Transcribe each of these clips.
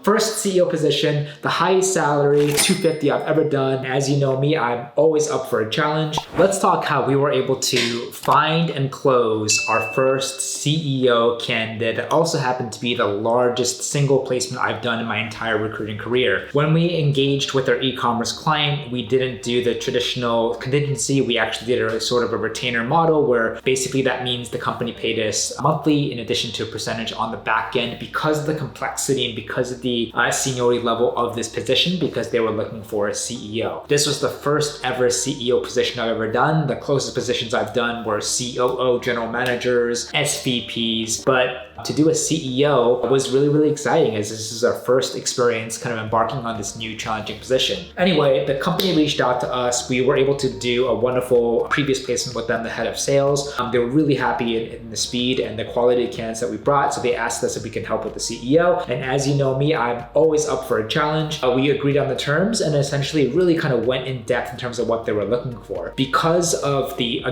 first CEO position, the highest salary, $250 I've ever done. As you know me, I'm always up for a challenge. Let's talk how we were able to find and close our first CEO candidate that also happened to be the largest single placement I've done in my entire recruiting career. When we engaged with our e-commerce client, we didn't do the traditional contingency. We actually did a sort of a retainer model where basically that means the company paid us monthly in addition to a percentage on the back end because of the complexity and because of the seniority level of this position, because they were looking for a CEO. This was the first ever CEO position I've ever done. The closest positions I've done were COO, general managers, SVPs, but to do a CEO was really, really exciting as this is our first experience kind of embarking on this new challenging position. Anyway, the company reached out to us. We were able to do a wonderful previous placement with them, the head of sales. They were really happy in the speed and the quality of candidates that we brought. So they asked us if we can help with the CEO. And as you know me, I'm always up for a challenge. We agreed on the terms and essentially really kind of went in depth in terms of what they were looking for. Because of the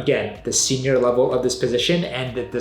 senior level of this position and the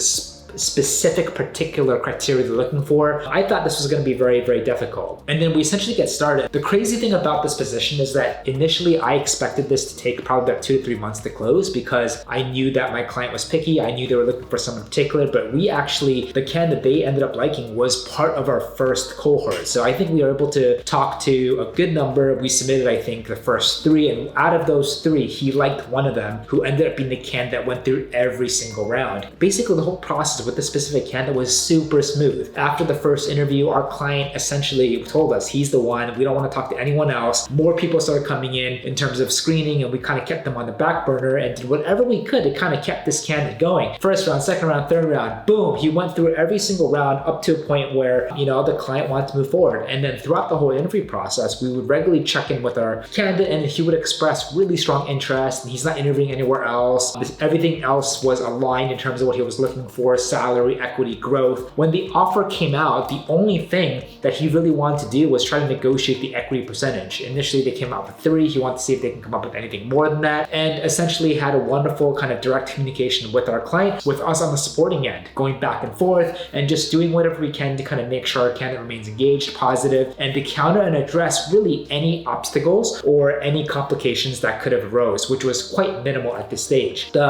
specific particular criteria they're looking for, I thought this was going to be very, very difficult. And then we essentially get started. The crazy thing about this position is that initially I expected this to take probably about 2 to 3 months to close because I knew that my client was picky. I knew they were looking for someone particular, but the candidate they ended up liking was part of our first cohort. So I think we were able to talk to a good number. We submitted, I think, the first 3, and out of those 3, he liked one of them, who ended up being the candidate that went through every single round. Basically, the whole process with the specific candidate was super smooth. After the first interview, our client essentially told us he's the one. We don't want to talk to anyone else. More people started coming in terms of screening, and we kind of kept them on the back burner and did whatever we could to kind of kept this candidate going. First round, second round, third round, boom, he went through every single round up to a point where, the client wanted to move forward. And then throughout the whole interview process, we would regularly check in with our candidate, and he would express really strong interest, and he's not interviewing anywhere else. Everything else was aligned in terms of what he was looking for, salary, equity, growth. When the offer came out, the only thing that he really wanted to do was try to negotiate the equity percentage. Initially, they came out with 3. He wanted to see if they can come up with anything more than that, and essentially had a wonderful kind of direct communication with our client, with us on the supporting end, going back and forth and just doing whatever we can to kind of make sure our candidate remains engaged, positive, and to counter and address really any obstacles or any complications that could have arose, which was quite minimal at this stage. The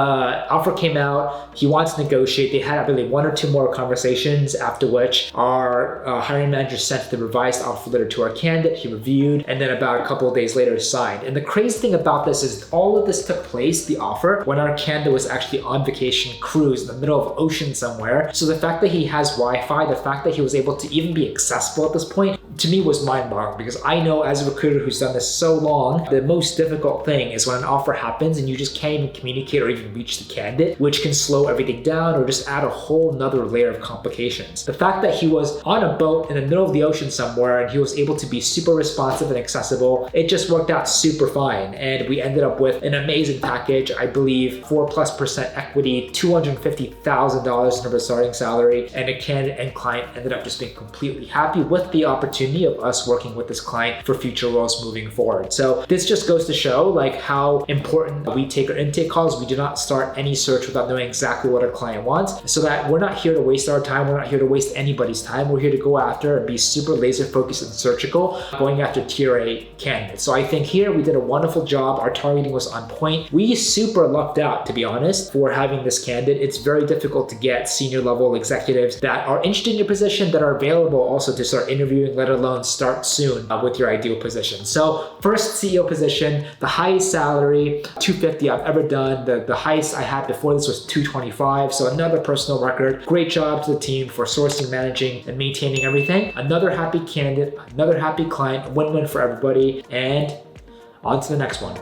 offer came out. He wants to negotiate. They had, I believe, 1 or 2 more conversations, after which our hiring manager sent the revised offer letter to our candidate. He reviewed, and then about a couple of days later signed. And the crazy thing about this is all of this took place, the offer, when our candidate was actually on vacation cruise in the middle of ocean somewhere. So the fact that he has Wi-Fi, the fact that he was able to even be accessible at this point, to me was mind-boggling, because I know as a recruiter who's done this so long, the most difficult thing is when an offer happens and you just can't even communicate or even reach the candidate, which can slow everything down or just add a whole nother layer of complications. The fact that he was on a boat in the middle of the ocean somewhere and he was able to be super responsive and accessible, it just worked out super fine. And we ended up with an amazing package. I believe 4+% equity, $250,000 in terms of starting salary, and a candidate and client ended up just being completely happy with the opportunity of us working with this client for future roles moving forward. So this just goes to show like how important we take our intake calls. We do not start any search without knowing exactly what our client wants, so that we're not here to waste our time. We're not here to waste anybody's time. We're here to go after and be super laser focused and surgical, going after tier A candidates. So I think here we did a wonderful job. Our targeting was on point. We super lucked out, to be honest, for having this candidate. It's very difficult to get senior level executives that are interested in your position, that are available also to start interviewing, let alone start soon with your ideal position. So first CEO position, the highest salary, $250 I've ever done. The highest I had before this was $225. So another personal record. Great job to the team for sourcing, managing, and maintaining everything. Another happy candidate, another happy client, win-win for everybody, and on to the next one.